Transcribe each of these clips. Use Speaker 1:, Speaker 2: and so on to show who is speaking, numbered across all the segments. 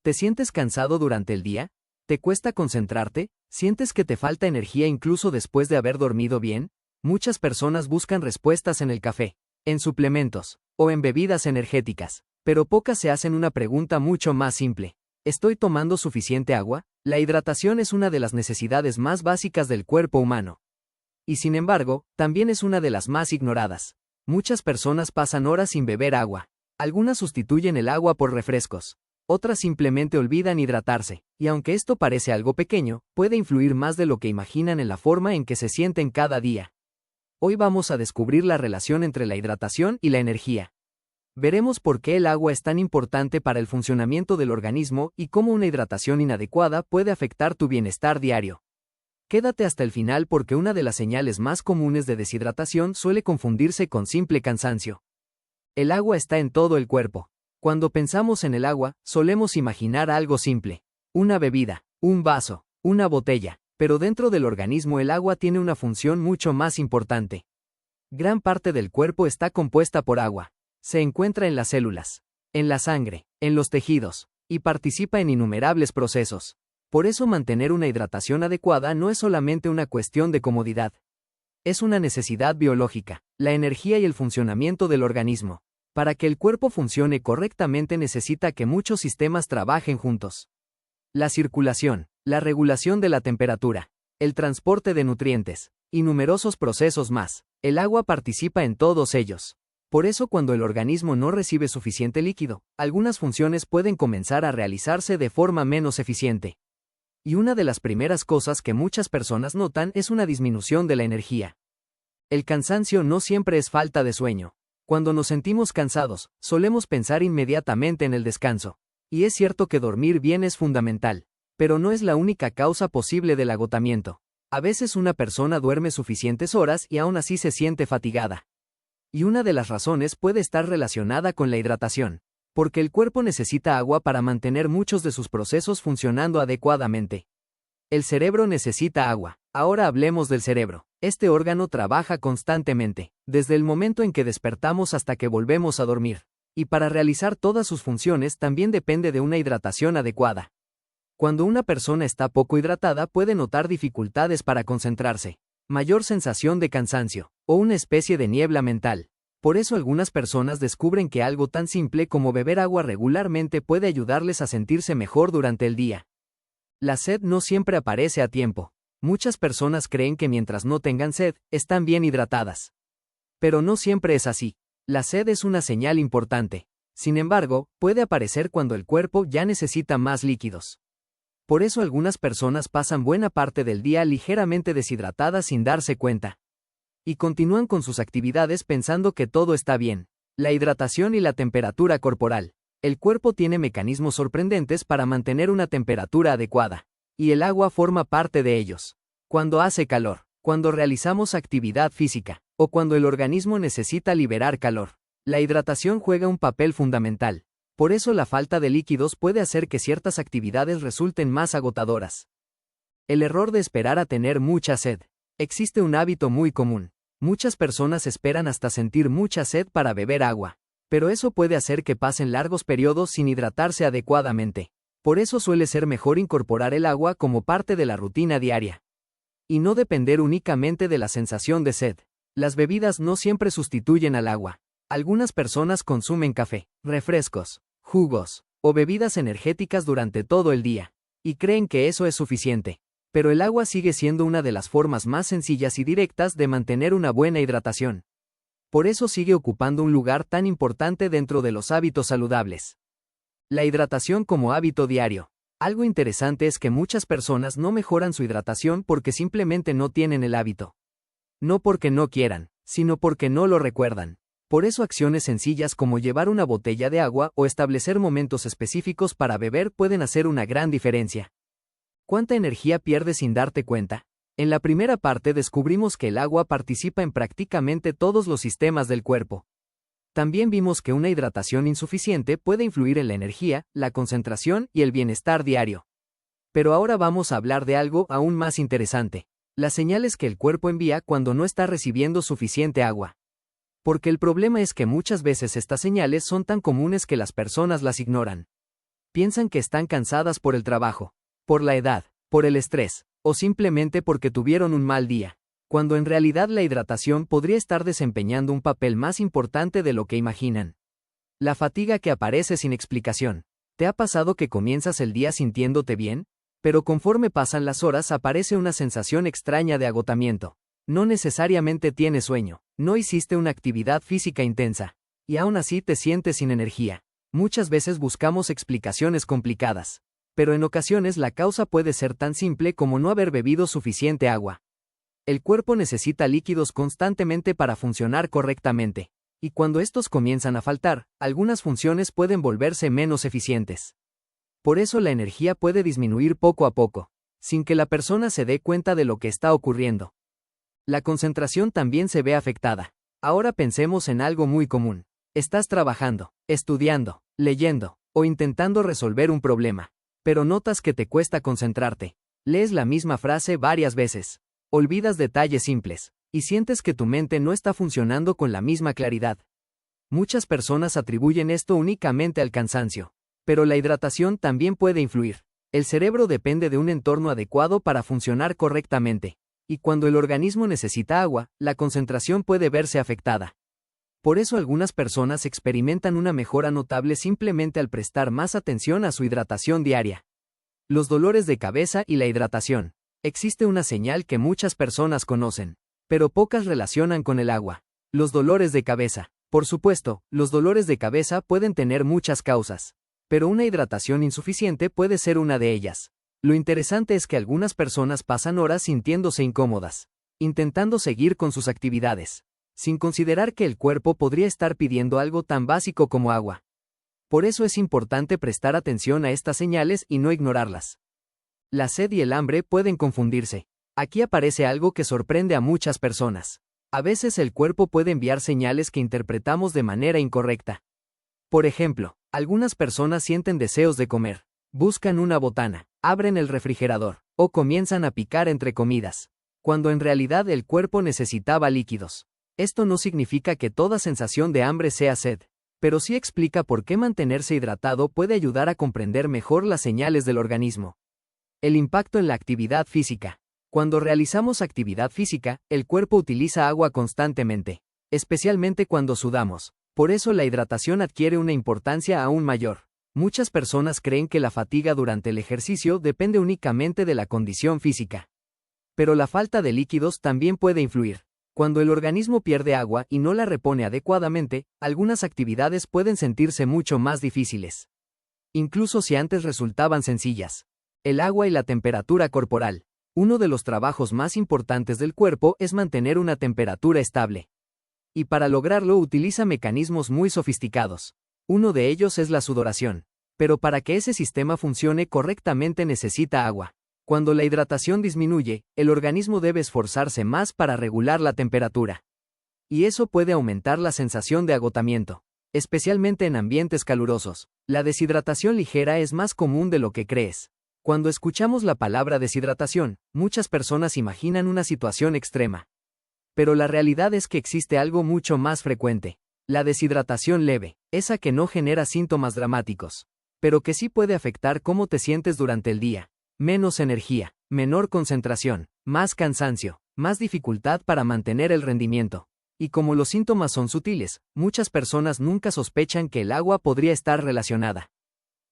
Speaker 1: ¿Te sientes cansado durante el día? ¿Te cuesta concentrarte? ¿Sientes que te falta energía incluso después de haber dormido bien? Muchas personas buscan respuestas en el café, en suplementos, o en bebidas energéticas, pero pocas se hacen una pregunta mucho más simple. ¿Estoy tomando suficiente agua? La hidratación es una de las necesidades más básicas del cuerpo humano. Y sin embargo, también es una de las más ignoradas. Muchas personas pasan horas sin beber agua. Algunas sustituyen el agua por refrescos. Otras simplemente olvidan hidratarse, y aunque esto parece algo pequeño, puede influir más de lo que imaginan en la forma en que se sienten cada día. Hoy vamos a descubrir la relación entre la hidratación y la energía. Veremos por qué el agua es tan importante para el funcionamiento del organismo y cómo una hidratación inadecuada puede afectar tu bienestar diario. Quédate hasta el final porque una de las señales más comunes de deshidratación suele confundirse con simple cansancio. El agua está en todo el cuerpo. Cuando pensamos en el agua, solemos imaginar algo simple. Una bebida, un vaso, una botella, pero dentro del organismo el agua tiene una función mucho más importante. Gran parte del cuerpo está compuesta por agua. Se encuentra en las células, en la sangre, en los tejidos, y participa en innumerables procesos. Por eso mantener una hidratación adecuada no es solamente una cuestión de comodidad. Es una necesidad biológica, la energía y el funcionamiento del organismo. Para que el cuerpo funcione correctamente necesita que muchos sistemas trabajen juntos. La circulación, la regulación de la temperatura, el transporte de nutrientes, y numerosos procesos más. El agua participa en todos ellos. Por eso cuando el organismo no recibe suficiente líquido, algunas funciones pueden comenzar a realizarse de forma menos eficiente. Y una de las primeras cosas que muchas personas notan es una disminución de la energía. El cansancio no siempre es falta de sueño. Cuando nos sentimos cansados, solemos pensar inmediatamente en el descanso. Y es cierto que dormir bien es fundamental, pero no es la única causa posible del agotamiento. A veces una persona duerme suficientes horas y aún así se siente fatigada. Y una de las razones puede estar relacionada con la hidratación, porque el cuerpo necesita agua para mantener muchos de sus procesos funcionando adecuadamente. El cerebro necesita agua. Ahora hablemos del cerebro. Este órgano trabaja constantemente, desde el momento en que despertamos hasta que volvemos a dormir. Y para realizar todas sus funciones también depende de una hidratación adecuada. Cuando una persona está poco hidratada puede notar dificultades para concentrarse, mayor sensación de cansancio, o una especie de niebla mental. Por eso algunas personas descubren que algo tan simple como beber agua regularmente puede ayudarles a sentirse mejor durante el día. La sed no siempre aparece a tiempo. Muchas personas creen que mientras no tengan sed, están bien hidratadas. Pero no siempre es así. La sed es una señal importante. Sin embargo, puede aparecer cuando el cuerpo ya necesita más líquidos. Por eso algunas personas pasan buena parte del día ligeramente deshidratadas sin darse cuenta. Y continúan con sus actividades pensando que todo está bien. La hidratación y la temperatura corporal. El cuerpo tiene mecanismos sorprendentes para mantener una temperatura adecuada. Y el agua forma parte de ellos. Cuando hace calor, cuando realizamos actividad física, o cuando el organismo necesita liberar calor, la hidratación juega un papel fundamental. Por eso la falta de líquidos puede hacer que ciertas actividades resulten más agotadoras. El error de esperar a tener mucha sed. Existe un hábito muy común. Muchas personas esperan hasta sentir mucha sed para beber agua, pero eso puede hacer que pasen largos periodos sin hidratarse adecuadamente. Por eso suele ser mejor incorporar el agua como parte de la rutina diaria. Y no depender únicamente de la sensación de sed. Las bebidas no siempre sustituyen al agua. Algunas personas consumen café, refrescos, jugos, o bebidas energéticas durante todo el día, y creen que eso es suficiente. Pero el agua sigue siendo una de las formas más sencillas y directas de mantener una buena hidratación. Por eso sigue ocupando un lugar tan importante dentro de los hábitos saludables. La hidratación como hábito diario. Algo interesante es que muchas personas no mejoran su hidratación porque simplemente no tienen el hábito. No porque no quieran, sino porque no lo recuerdan. Por eso acciones sencillas como llevar una botella de agua o establecer momentos específicos para beber pueden hacer una gran diferencia. ¿Cuánta energía pierdes sin darte cuenta? En la primera parte descubrimos que el agua participa en prácticamente todos los sistemas del cuerpo. También vimos que una hidratación insuficiente puede influir en la energía, la concentración y el bienestar diario. Pero ahora vamos a hablar de algo aún más interesante: las señales que el cuerpo envía cuando no está recibiendo suficiente agua. Porque el problema es que muchas veces estas señales son tan comunes que las personas las ignoran. Piensan que están cansadas por el trabajo, por la edad, por el estrés, o simplemente porque tuvieron un mal día, cuando en realidad la hidratación podría estar desempeñando un papel más importante de lo que imaginan. La fatiga que aparece sin explicación. ¿Te ha pasado que comienzas el día sintiéndote bien? Pero conforme pasan las horas aparece una sensación extraña de agotamiento. No necesariamente tienes sueño, no hiciste una actividad física intensa, y aún así te sientes sin energía. Muchas veces buscamos explicaciones complicadas, pero en ocasiones la causa puede ser tan simple como no haber bebido suficiente agua. El cuerpo necesita líquidos constantemente para funcionar correctamente, y cuando estos comienzan a faltar, algunas funciones pueden volverse menos eficientes. Por eso la energía puede disminuir poco a poco, sin que la persona se dé cuenta de lo que está ocurriendo. La concentración también se ve afectada. Ahora pensemos en algo muy común. Estás trabajando, estudiando, leyendo, o intentando resolver un problema, pero notas que te cuesta concentrarte. Lees la misma frase varias veces. Olvidas detalles simples, y sientes que tu mente no está funcionando con la misma claridad. Muchas personas atribuyen esto únicamente al cansancio, pero la hidratación también puede influir. El cerebro depende de un entorno adecuado para funcionar correctamente, y cuando el organismo necesita agua, la concentración puede verse afectada. Por eso algunas personas experimentan una mejora notable simplemente al prestar más atención a su hidratación diaria. Los dolores de cabeza y la hidratación. Existe una señal que muchas personas conocen, pero pocas relacionan con el agua. Los dolores de cabeza. Por supuesto, los dolores de cabeza pueden tener muchas causas, pero una hidratación insuficiente puede ser una de ellas. Lo interesante es que algunas personas pasan horas sintiéndose incómodas, intentando seguir con sus actividades, sin considerar que el cuerpo podría estar pidiendo algo tan básico como agua. Por eso es importante prestar atención a estas señales y no ignorarlas. La sed y el hambre pueden confundirse. Aquí aparece algo que sorprende a muchas personas. A veces el cuerpo puede enviar señales que interpretamos de manera incorrecta. Por ejemplo, algunas personas sienten deseos de comer, buscan una botana, abren el refrigerador, o comienzan a picar entre comidas, cuando en realidad el cuerpo necesitaba líquidos. Esto no significa que toda sensación de hambre sea sed, pero sí explica por qué mantenerse hidratado puede ayudar a comprender mejor las señales del organismo. El impacto en la actividad física. Cuando realizamos actividad física, el cuerpo utiliza agua constantemente, especialmente cuando sudamos. Por eso la hidratación adquiere una importancia aún mayor. Muchas personas creen que la fatiga durante el ejercicio depende únicamente de la condición física. Pero la falta de líquidos también puede influir. Cuando el organismo pierde agua y no la repone adecuadamente, algunas actividades pueden sentirse mucho más difíciles, incluso si antes resultaban sencillas. El agua y la temperatura corporal. Uno de los trabajos más importantes del cuerpo es mantener una temperatura estable. Y para lograrlo utiliza mecanismos muy sofisticados. Uno de ellos es la sudoración. Pero para que ese sistema funcione correctamente necesita agua. Cuando la hidratación disminuye, el organismo debe esforzarse más para regular la temperatura. Y eso puede aumentar la sensación de agotamiento, especialmente en ambientes calurosos. La deshidratación ligera es más común de lo que crees. Cuando escuchamos la palabra deshidratación, muchas personas imaginan una situación extrema. Pero la realidad es que existe algo mucho más frecuente. La deshidratación leve, esa que no genera síntomas dramáticos, pero que sí puede afectar cómo te sientes durante el día. Menos energía, menor concentración, más cansancio, más dificultad para mantener el rendimiento. Y como los síntomas son sutiles, muchas personas nunca sospechan que el agua podría estar relacionada.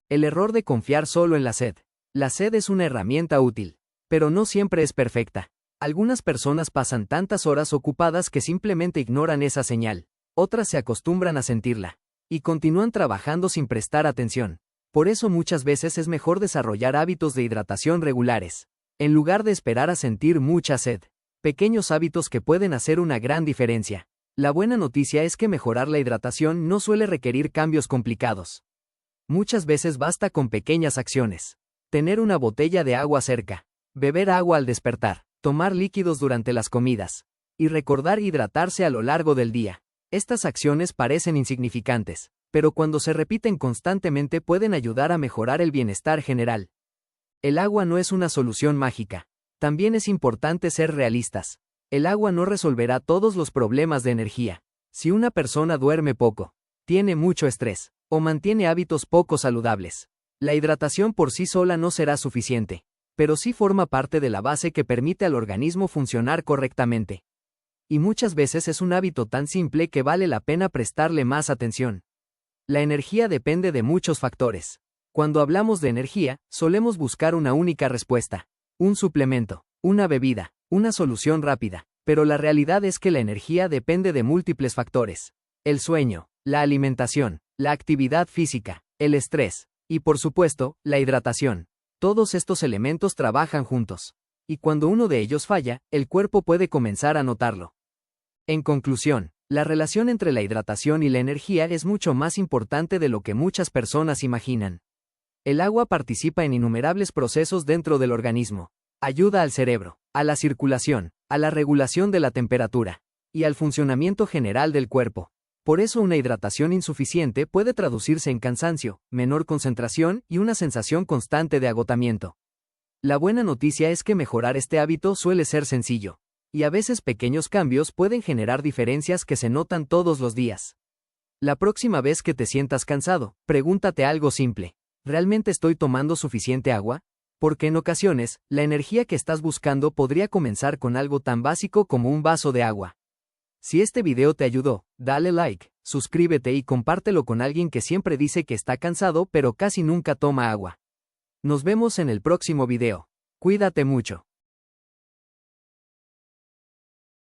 Speaker 1: El error de confiar solo en la sed. La sed es una herramienta útil, pero no siempre es perfecta. Algunas personas pasan tantas horas ocupadas que simplemente ignoran esa señal. Otras se acostumbran a sentirla y continúan trabajando sin prestar atención. Por eso muchas veces es mejor desarrollar hábitos de hidratación regulares, en lugar de esperar a sentir mucha sed. Pequeños hábitos que pueden hacer una gran diferencia. La buena noticia es que mejorar la hidratación no suele requerir cambios complicados. Muchas veces basta con pequeñas acciones. Tener una botella de agua cerca, beber agua al despertar, tomar líquidos durante las comidas, y recordar hidratarse a lo largo del día. Estas acciones parecen insignificantes, pero cuando se repiten constantemente pueden ayudar a mejorar el bienestar general. El agua no es una solución mágica. También es importante ser realistas. El agua no resolverá todos los problemas de energía. Si una persona duerme poco, tiene mucho estrés, o mantiene hábitos poco saludables, La hidratación por sí sola no será suficiente, pero sí forma parte de la base que permite al organismo funcionar correctamente. Y muchas veces es un hábito tan simple que vale la pena prestarle más atención. La energía depende de muchos factores. Cuando hablamos de energía, solemos buscar una única respuesta: un suplemento, una bebida, una solución rápida, pero la realidad es que la energía depende de múltiples factores: el sueño, la alimentación, la actividad física, el estrés, y por supuesto, la hidratación. Todos estos elementos trabajan juntos. Y cuando uno de ellos falla, el cuerpo puede comenzar a notarlo. En conclusión, la relación entre la hidratación y la energía es mucho más importante de lo que muchas personas imaginan. El agua participa en innumerables procesos dentro del organismo. Ayuda al cerebro, a la circulación, a la regulación de la temperatura y al funcionamiento general del cuerpo. Por eso una hidratación insuficiente puede traducirse en cansancio, menor concentración y una sensación constante de agotamiento. La buena noticia es que mejorar este hábito suele ser sencillo, y a veces pequeños cambios pueden generar diferencias que se notan todos los días. La próxima vez que te sientas cansado, pregúntate algo simple: ¿realmente estoy tomando suficiente agua? Porque en ocasiones, la energía que estás buscando podría comenzar con algo tan básico como un vaso de agua. Si este video te ayudó, dale like, suscríbete y compártelo con alguien que siempre dice que está cansado pero casi nunca toma agua. Nos vemos en el próximo video. Cuídate mucho.